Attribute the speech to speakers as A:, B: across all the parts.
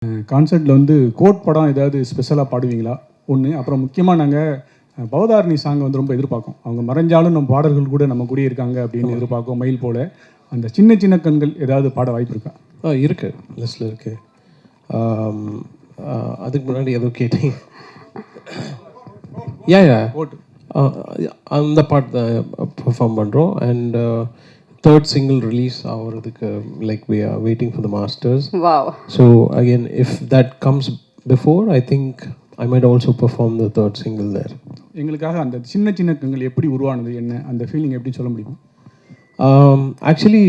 A: கான்சர்ட்டில் வந்து கோட் படம் ஏதாவது ஸ்பெஷலாக பாடுவீங்களா ஒன்று. அப்புறம் முக்கியமாக நாங்கள் பவதாரணி சாங் வந்து ரொம்ப எதிர்பார்க்கோம். அவங்க மறைஞ்சாலும் நம்ம பாடல்கள் கூட நம்ம கூடயே இருக்காங்க அப்படின்னு எதிர்பார்க்கோம். மயில் போல் அந்த சின்ன சின்ன கண்கள் ஏதாவது பாட வாய்ப்பு இருக்கா?
B: இருக்குது, லிஸ்ட்டில் இருக்குது. அதுக்கு முன்னாடி ஏதோ கேட்டேன்.
A: கோட்
B: அந்த பாட்டு தான் பெர்ஃபார்ம் பண்ணுறோம். அண்ட் தேர்ட் சிங்கிள் ரிலீஸ் ஆகிறதுக்கு like we are waiting for the masters. So again if that comes before I think I might also perform the third single there.
A: எங்களுக்காக அந்த சின்ன சின்ன கண்கள் எப்படி உருவானது, என்ன அந்த ஃபீலிங் எப்படி சொல்ல முடியுமா?
B: ஆக்சுவலி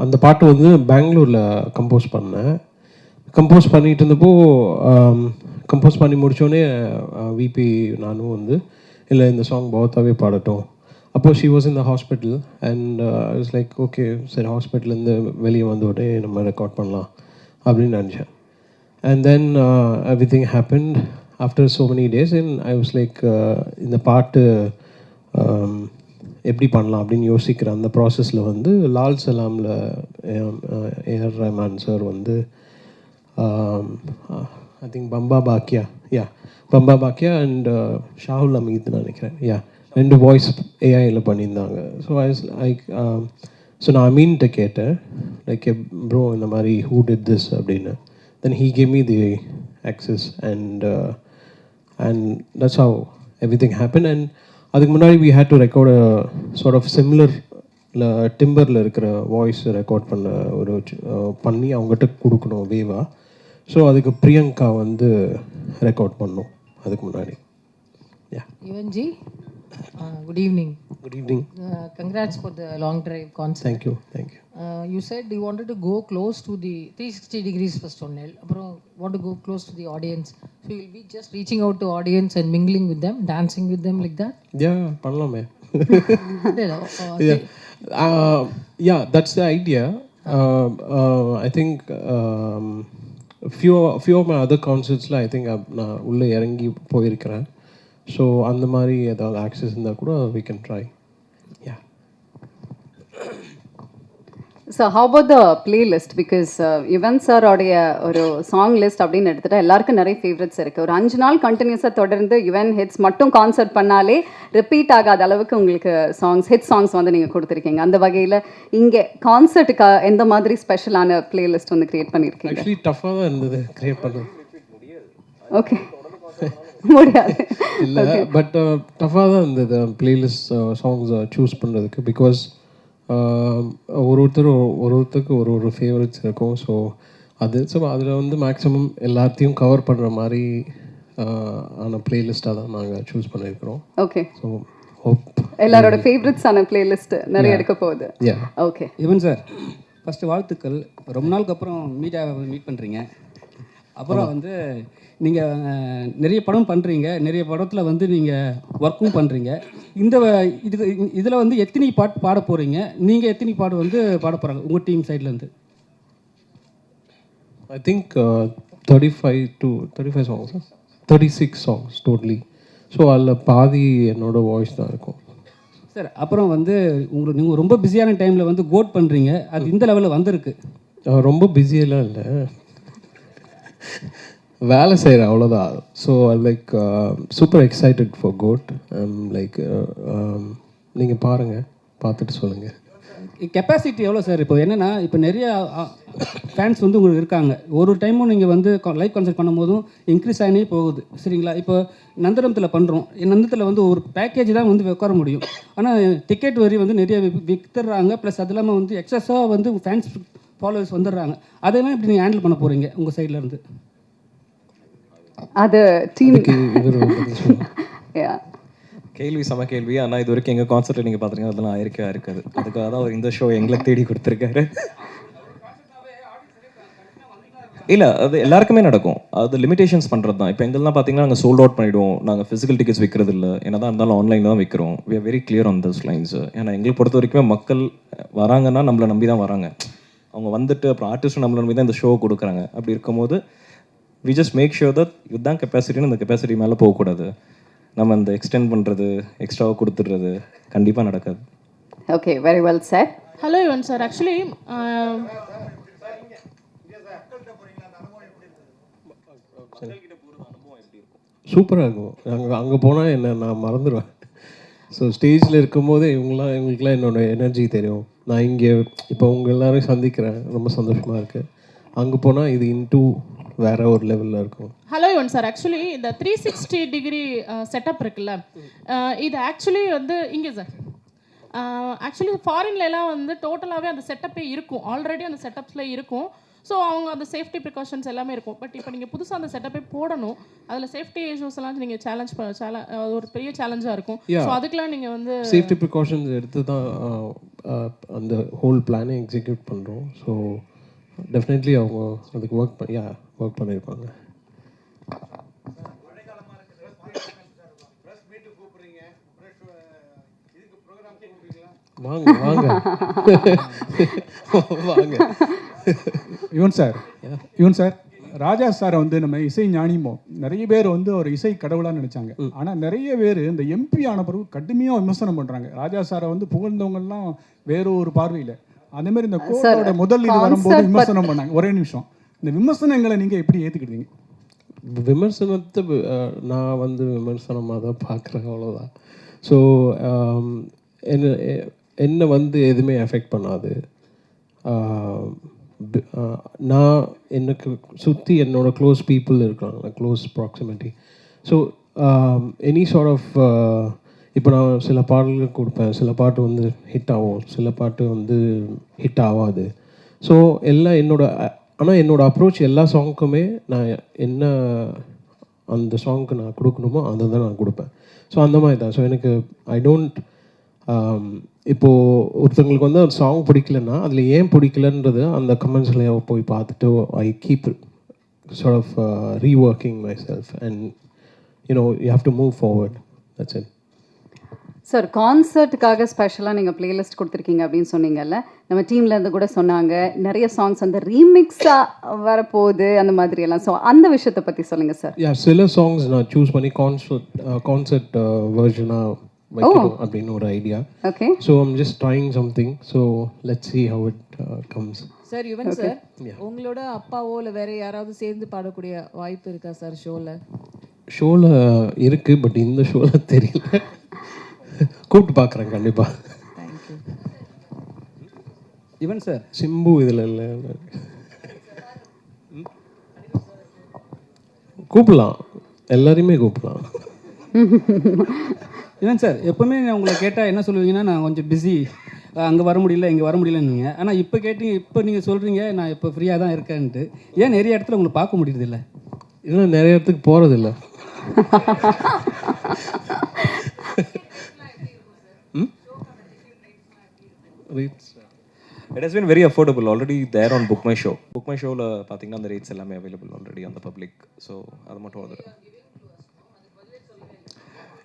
B: அந்த பாட்டு வந்து பெங்களூரில் கம்போஸ் பண்ணேன். கம்போஸ் பண்ணிகிட்டு இருந்தப்போ கம்போஸ் பண்ணி முடித்தோடனே விபி நானும் வந்து இல்லை இந்த சாங் பவத்தாவே பாடட்டும். அப்போது she was in the hospital and it's like okay சரி ஹாஸ்பிட்டல்லேருந்து வெளியே வந்த உடனே நம்ம ரெக்கார்ட் பண்ணலாம் அப்படின்னு நினச்சேன். And then everything happened after so many days and I was like இந்த பாட்டு எப்படி பண்ணலாம் அப்படின்னு யோசிக்கிற அந்த ப்ராசஸில் வந்து லால் சலாமில் ஏஆர் ரஹ்மான் சார் வந்து I think Bamba Bakya and Shahul Hameed நினைக்கிறேன். ரெண்டு வாய்ஸ் ஏஐயில் பண்ணியிருந்தாங்க. ஸோ ஸோ நான் அமீன்கிட்ட கேட்டேன் லைக் ப்ரோ இந்த மாதிரி ஹூ டிட் திஸ் அப்படின்னு. Then he gave me the access and that's how everything happen. And அதுக்கு முன்னாடி we had to record sort of similar டிம்பரில் இருக்கிற வாய்ஸ் ரெக்கார்ட் பண்ணி அவங்ககிட்ட கொடுக்கணும் வேவா. ஸோ அதுக்கு பிரியங்கா வந்து ரெக்கார்ட் பண்ணோம் அதுக்கு முன்னாடி.
C: யுவன்ஜி, good evening.
B: Good evening.
C: Congrats for the long drive concert.
B: Thank you.
C: You said you wanted to go close to the 360 degrees first onnel. Aprom want to go close to the audience. So you'll be just reaching out to audience and mingling with them, dancing with them like that?
B: Yeah, பண்ணலாமே. Yeah, that's the idea. I think few of my other concertsல I think நான் உள்ளே இறங்கி போயிருக்கிறேன். So அந்த மாதிரி ஏதாவது access இருந்தால் கூட we can try.
D: So how about the playlist? Because Yuvan சாரோடைய ஒரு சாங் லிஸ்ட் அப்படின்னு எடுத்துகிட்டா எல்லாருக்கும் நிறைய ஃபேவரட்ஸ் இருக்குது. ஒரு 5 நாள் கண்டினியூஸாக தொடர்ந்து யுவன் ஹிட்ஸ் மட்டும் கான்சர்ட் பண்ணாலே ரிப்பீட் ஆகாத அளவுக்கு உங்களுக்கு ஹிட் சாங்ஸ் வந்து நீங்கள் கொடுத்துருக்கீங்க. அந்த வகையில் இங்கே கான்சர்ட்டுக்கு எந்த மாதிரி ஸ்பெஷலான பிளேலிஸ்ட் வந்து க்ரியேட் பண்ணியிருக்கீங்க?
B: ஆக்சுவலி டஃப்பாக தான் இருந்தது க்ரியேட் பண்ணுறது.
D: ஓகே முடியாது
B: இல்லை, பட் டஃப்பாக தான் இருந்தது பிளேலிஸ்ட் சாங்ஸ் சூஸ் பண்ணுறதுக்கு. பிகாஸ் ஒருத்தருக்கு ஒரு ஃபேவரட்ஸ் இருக்கும். ஸோ அதில் வந்து மேக்ஸிமம் எல்லாத்தையும் கவர் பண்ணுற மாதிரி ஆன பிளேலிஸ்ட்டாக தான் நாங்கள் சூஸ் பண்ணியிருக்கிறோம்.
D: ஓகே,
B: ஸோ ஹோப்
D: எல்லாரோட ஃபேவரட்ஸான பிளேலிஸ்ட் நிறைய இருக்க போகுது. ஓகே
E: யுவன் சார், ஃபஸ்ட்டு வாழ்த்துக்கள். ரொம்ப நாளுக்கு அப்புறம் மீட் பண்ணுறீங்க. அப்புறம் வந்து நீங்கள் நிறைய படம் பண்ணுறீங்க, நிறைய படத்தில் வந்து நீங்கள் ஒர்க்கும் பண்ணுறீங்க. இதில் வந்து எத்தனை பாட்டு பாட போகிறீங்க? நீங்கள் எத்தனை பாட்டு வந்து பாட போகிறாங்க உங்கள் டீம் சைட்லேருந்து?
B: I think 35 songs, 36 songs totally. So அதில் பாதி என்னோடய வாய்ஸ் தான் இருக்கும்
E: சார். அப்புறம் வந்து நீங்கள் ரொம்ப பிஸியான டைமில் வந்து கோட் பண்ணுறீங்க, அது இந்த லெவலில் வந்திருக்கு.
B: ரொம்ப பிஸியெல்லாம் இல்லை, வேலை செய்கிறேன் அவ்வளோதான். So like super excited for GOAT. Like நீங்கள் பாருங்கள், பார்த்துட்டு சொல்லுங்கள்.
E: கெப்பாசிட்டி எவ்வளோ சார்? இப்போ என்னென்னா, இப்போ நிறைய ஃபேன்ஸ் வந்து உங்களுக்கு இருக்காங்க. ஒரு டைமும் நீங்கள் வந்து லைவ் கான்சர்ட் பண்ணும்போதும் இன்க்ரீஸ் ஆகினே போகுது, சரிங்களா? இப்போ நந்தனத்தில் பண்ணுறோம், நந்தனத்தில் வந்து ஒரு பேக்கேஜ் தான் வந்து உட்கார முடியும். ஆனால் டிக்கெட் வரி வந்து நிறைய விற்றுறாங்க. ப்ளஸ் அது இல்லாமல் வந்து எக்ஸஸாக வந்து ஃபேன்ஸ் ஃபாலோவர்ஸ் வந்துடுறாங்க. அதெல்லாம் இப்படி நீங்கள் ஹேண்டில் பண்ண போகிறீங்க உங்கள் சைட்லேருந்து?
D: அது டீம்
F: கேள்வி சம கேள்வி. ஆனால் இது வரைக்கும் எங்கள் கான்சர்ட்டில் நீங்கள் பார்த்துருங்க அதெல்லாம் இருக்காது. அதுக்காக தான் அவர் இந்த ஷோ எங்களுக்கு தேடி கொடுத்துருக்காரு. இல்லை, அது எல்லாருக்குமே நடக்கும். அது லிமிடேஷன்ஸ் பண்ணுறது தான். இப்போ எங்கெல்லாம் பார்த்தீங்கன்னா நாங்கள் சோல்ட் அவுட் பண்ணிவிடுவோம். நாங்கள் ஃபிசிக்கல் டிக்கெட்ஸ் விற்கிறது இல்லை, என்ன தான் இருந்தாலும் ஆன்லைனில் தான் விற்கிறோம். We are very clear on this lines. ஏன்னா எங்களுக்கு பொறுத்த வரைக்குமே மக்கள் வராங்கன்னா நம்மளை நம்பி தான் வராங்க. அவங்க வந்துட்டு அப்புறம் ஆர்டிஸ்ட்டும் நம்மளை நம்பி தான் இந்த ஷோ கொடுக்குறாங்க. அப்படி இருக்கும்போது we just make sure that இதுதான் கெப்பாசிட்டின்னு அந்த கெப்பாசிட்டி மேலே போகக்கூடாது. நம்ம அந்த எக்ஸ்டெண்ட் பண்ணுறது, எக்ஸ்ட்ராவாக கொடுத்துடுறது கண்டிப்பாக நடக்காது.
D: Okay, very well sir.
G: Hello Yuvan sir, actually
B: சூப்பராக இருக்கும். அங்கே போனால் என்ன நான் மறந்துடுவேன். ஸோ ஸ்டேஜில் இருக்கும்போது இவங்களுக்குலாம் என்னோட எனர்ஜி தெரியும். நான் இங்கே இப்போ உங்கள் எல்லாரையும் சந்திக்கிறேன், ரொம்ப சந்தோஷமாக இருக்குது. அங்கே போனால் இது இன்டூ வேற ஒரு லெவலில் இருக்கும்.
G: ஹலோ யுவன் சார், ஆக்சுவலி இந்த 360 டிகிரி செட்டப் இருக்குல்ல, இது ஆக்சுவலி வந்து இங்கே சார் ஆக்சுவலி ஃபாரின்லலாம் வந்து டோட்டலாகவே அந்த செட்டப்பே இருக்கும், ஆல்ரெடி அந்த செட்டப்ஸில் இருக்கும். ஸோ அவங்க அந்த சேஃப்டி ப்ரிகாஷன்ஸ் எல்லாமே இருக்கும். பட் இப்போ நீங்கள் புதுசாக அந்த செட்டப்பே போடணும், அதில் சேஃப்டி இஷ்யூஸ் எல்லாம் நீங்கள் ஒரு பெரிய சேலஞ்சாக இருக்கும். ஸோ அதுக்கெலாம் நீங்கள் வந்து
B: சேஃப்டி ப்ரிகாஷன்ஸ் எடுத்து தான் அந்த ஹோல் பிளானை எக்ஸிக்யூட் பண்ணுறோம். ஸோ டெஃபினெட்லி அவங்க அதுக்கு ஒர்க் பண்ணியிருப்பாங்க. வாங்க வாங்க வாங்க.
A: யுவன் சார் ராஜா சாரை வந்து நம்ம இசை ஞானிமோ நிறைய பேர் வந்து ஒரு இசை கடவுளான்னு நினைச்சாங்க. ஆனா நிறைய பேர் இந்த எம்பி ஆன பிறகு கடுமையா விமர்சனம் பண்றாங்க. ராஜா சாரை வந்து புகழ்ந்தவங்க எல்லாம் வேற ஒரு பார்வையில, அதே மாதிரி இந்த கோவிலோட முதல் இது வரும்போது விமர்சனம் பண்ணாங்க. ஒரே நிமிஷம், இந்த விமர்சனங்களை நீங்க எப்படி ஏத்துக்கிட்டீங்க?
B: விமர்சனத்தை நான் வந்து விமர்சனமாக தான் பார்க்குறேன், அவ்வளோதான். ஸோ என்னை வந்து எதுவுமே எஃபெக்ட் பண்ணாது. நான் எனக்கு சுற்றி என்னோட க்ளோஸ் பீப்புள் இருக்காங்க, close proximity. So any sort of இப்போ நான் சில பாடல்கள் கொடுப்பேன், சில பாட்டு வந்து ஹிட் ஆகும், சில பாட்டு வந்து ஹிட் ஆகாது. ஸோ எல்லாம் ஆனால் என்னோட அப்ரோச் எல்லா சாங்க்குமே நான் என்ன அந்த சாங்க்கு நான் கொடுக்கணுமோ அதை தான் நான் கொடுப்பேன். ஸோ அந்த மாதிரி தான். ஸோ எனக்கு ஐ டோன்ட் இப்போது ஒருத்தவங்களுக்கு வந்து ஒரு சாங் பிடிக்கலன்னா அதில் ஏன் பிடிக்கலன்றது அந்த கமெண்ட்ஸில் போய் பார்த்துட்டு I keep sort of reworking myself and you have to move forward. That's it.
D: Sir கான்சர்ட்டுக்காக ஸ்பெஷலாக நீங்கள் பிளேலிஸ்ட் கொடுத்துருக்கீங்க அப்படின்னு சொன்னீங்கல்ல, நம்ம டீம்லேருந்து கூட சொன்னாங்க நிறைய சாங்ஸ் வந்து ரீமிக்ஸாக வரப்போகுது அந்த மாதிரி எல்லாம். ஸோ அந்த விஷயத்தை பற்றி சொல்லுங்கள் சார்.
B: சில சாங்ஸ் நான் சூஸ் பண்ணி கான்சர்ட் வெர்ஷனாக வைக்கணும் அப்படின்னு ஒரு idea.
D: Okay.
B: So I'm just trying something. So let's see how it comes.
C: Sir Yuvan sir, உங்களோட அப்பாவோ இல்லை வேற யாராவது சேர்ந்து பாடக்கூடிய வாய்ப்பு இருக்கா சார் ஷோவில்
B: இருக்குது, பட் இந்த ஷோவில் தெரியல. கூப்பிட்டு பார்க்குறேன் கண்டிப்பாக.
C: தேங்க்யூ.
E: யுவன் சார்,
B: சிம்பு இதில் இல்லை, கூப்பிடலாம், எல்லாரையுமே கூப்பிடலாம்.
E: யுவன் சார், எப்போவுமே உங்களை கேட்டால் என்ன சொல்லுவீங்கன்னா நான் கொஞ்சம் பிஸி, அங்கே வர முடியல இங்கே வர முடியலன்னு. ஆனால் இப்போ நீங்கள் சொல்கிறீங்க நான் இப்போ ஃப்ரீயாக தான் இருக்கேன்ட்டு. ஏன் நிறைய இடத்துல உங்களை பார்க்க முடியறதில்ல?
B: இதெல்லாம் நிறைய இடத்துக்கு போகிறதில்ல.
F: It has been very affordable already there on Book My Show. Book My Showல பார்த்தீங்கன்னா அந்த ரேட்ஸ் எல்லாமே அவைலபிள் ஆல்ரெடி அந்த பப்ளிக். ஸோ அது மட்டும் ஒரு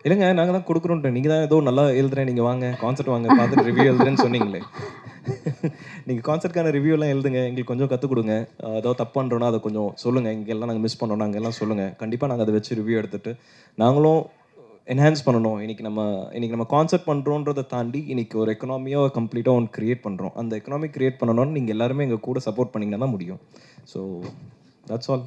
F: இல்லைங்க, நாங்கள் தான் கொடுக்குறோன்ட்டு. நீங்கள் தான் ஏதோ நல்லா எழுதுறேன், நீங்கள் வாங்க கான்சர்ட் வாங்க பார்த்துட்டு ரிவ்யூ எழுதுறேன்னு சொன்னீங்களே. நீங்கள் கான்சர்ட்கான ரிவ்யூலாம் எழுதுங்க, எங்களுக்கு கொஞ்சம் கற்றுக் கொடுங்க. ஏதாவது தப்பு பண்ணுறோன்னா அதை கொஞ்சம் சொல்லுங்கள், இங்கெல்லாம் நாங்கள் மிஸ் பண்ணுறோம் அங்கெல்லாம் சொல்லுங்கள். கண்டிப்பாக நாங்கள் அதை வச்சு ரிவ்யூ எடுத்துகிட்டு நாங்களும் என்ஹான்ஸ் பண்ணணும். இன்றைக்கி நம்ம கான்சர்ட் பண்ணுறோன்றதை தாண்டி இன்றைக்கி ஒரு எக்கனாமியாக கம்ப்ளீட்டாக ஒன்று க்ரியேட் பண்ணுறோம். அந்த எக்கனாமி க்ரியேட் பண்ணணும்னு நீங்கள் எல்லாருமே எங்கள் கூட சப்போர்ட் பண்ணிங்கன்னா தான் முடியும். So that's all.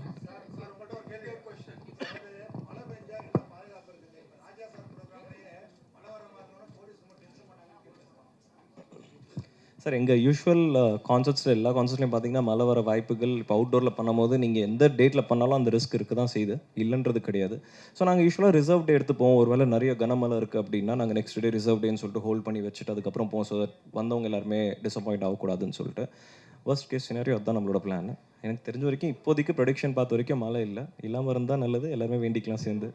F: சார், எங்கள் யூஸ்வல் கான்சர்ட்ஸில் எல்லா கான்சர்ட்லையும் பார்த்தீங்கன்னா மழை வர வாய்ப்புகள். இப்போ அவுட்டோரில் பண்ணும்போது நீங்கள் எந்த டேட்டில் பண்ணாலும் அந்த ரிஸ்க் இருக்க தான் செய்யுது, இல்லைன்றது கிடையாது. ஸோ நாங்கள் யூஸ்வலாக ரிசர்வ் டே எடுத்துப்போம். ஒரு வேளை நிறைய கனமழை இருக்குது அப்படின்னா நாங்கள் நெக்ஸ்ட் டே ரிசர்வ் டேன்னு சொல்லிட்டு ஹோல்ட் பண்ணி வச்சுட்டு அதுக்கப்புறம் போவோம். ஸோ வந்தவங்க எல்லாருமே டிசப்பாயிண்ட் ஆகக்கூடாதுன்னு சொல்லிட்டு வர்ஸ்ட் கேஸ் சினாரியோ அதுதான் நம்மளோட பிளான். எனக்கு தெரிஞ்ச வரைக்கும் இப்போதைக்கு ப்ரொடிக்ஷன் பார்த்த வரைக்கும் மழை இல்லை, இல்லாமல் இருந்தால் நல்லது. எல்லாருமே வேண்டிக்கலாம் சேர்ந்து.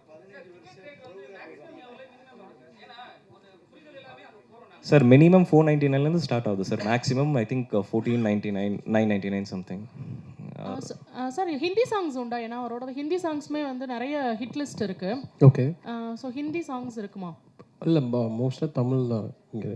F: சார் மினிமம் 499லேருந்து ஸ்டார்ட் ஆகுது sir. Maximum I think 1499, 999 something.
G: Sir Hindi songs உண்டா? ஏன்னா அவரோட ஹிந்தி சாங்ஸ்மே வந்து நிறைய ஹிட் லிஸ்ட் இருக்கு.
B: ஓகே.
G: ஸோ ஹிந்தி சாங்ஸ் இருக்குமா?
B: இல்லை, மோஸ்ட்டாக தமிழ் தான் இங்கே.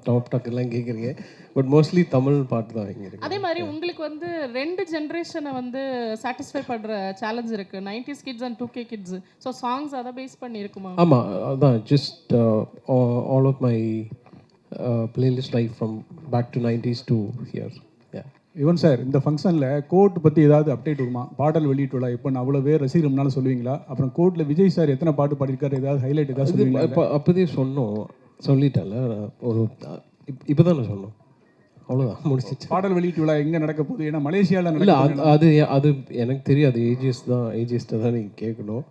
B: டாப் டாக்கெல்லாம் கேட்குறீங்க, பட் மோஸ்ட்லி தமிழ் பாட்டு தான் இங்கே இருக்குது.
G: அதே மாதிரி உங்களுக்கு வந்து 2 ஜென்ரேஷனை வந்து சாட்டிஸ்ஃபை பண்ணுற சேலஞ்ச் இருக்குது, 90s kids and 2K kids. So songs அதை பேஸ் பண்ணி இருக்குமா?
B: ஆமாம், அதான் just all of my playlist like from back to 90s to here.
A: Yuvan sir இந்த ஃபங்க்ஷனில் கோர்ட் பற்றி ஏதாவது அப்டேட் வருமா? பாடல் வெளியீட்டு விழா இப்போ நான் அவ்வளோ பேர் ரசிகர்னால சொல்லுவீங்களா? அப்புறம் கோர்ட்டில் விஜய் சார் எத்தனை பாட்டு பாடியிருக்காரு, ஏதாவது ஹைலைட் ஏதாவது சொல்லுவீங்களா?
B: இப்போ அப்போதே சொன்னோம், சொல்லிட்டேன்ல ஒரு இப்போ தான் நான் சொன்னோம், அவ்வளோதான் முடிச்சிச்சு.
A: பாடல் வெளியீட்டு விழா எங்கே நடக்க போகுது? ஏன்னா மலேசியாவில்
B: இல்லை
A: நடக்க
B: அது அது எனக்கு தெரியாது, ஏஜிஎஸ்ட்டை தான் நீங்கள் கேட்கணும்.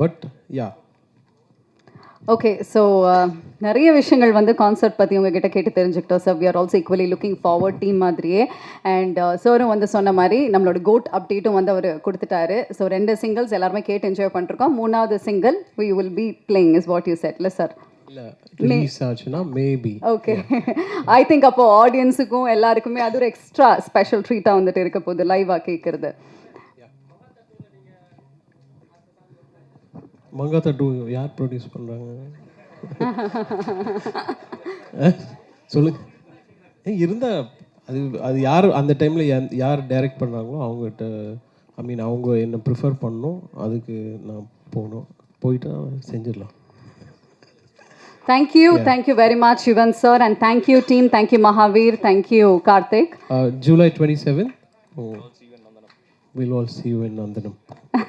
B: பட் யா
D: ஓகே, ஸோ நிறைய விஷயங்கள் வந்து கான்சர்ட் பற்றி உங்ககிட்ட கேட்டு தெரிஞ்சுக்கிட்டோம் sir. We are also equally looking forward team மாதிரியே. அண்ட் சாரும் வந்து சொன்ன மாதிரி நம்மளோட கோட் அப்டேட்டும் வந்து அவர் கொடுத்துட்டாரு. ஸோ 2 சிங்கிள்ஸ் எல்லாருமே கேட்டு என்ஜாய் பண்ணிருக்கோம். 3வது single we will be playing is what you said இல்லை சார்?
B: இல்லை ரிலீஸ் ஆச்சுன்னா மேபி.
D: ஓகே, ஐ திங்க் அப்போ ஆடியன்ஸுக்கும் எல்லாருக்குமே அது ஒரு எக்ஸ்ட்ரா ஸ்பெஷல் ட்ரீட்டாக வந்துட்டு இருக்க போகுது லைவாக கேட்குறது.
B: மங்காத்தா 2 யார் ப்ரொடியூஸ் பண்ணுறாங்க சொல்லுங்க. இருந்தால் அது யார் அந்த டைமில் யார் டைரக்ட் பண்ணுறாங்களோ அவங்ககிட்ட, ஐ மீன் அவங்க என்ன ப்ரிஃபர் பண்ணணும், அதுக்கு நான் போகணும், போயிட்டு செஞ்சிடலாம்.
D: Thank you very much Yuvan sir, and thank you team, thank you Mahavir, thank you Karthik.
B: July 27th, we'll all see you in Nandanam.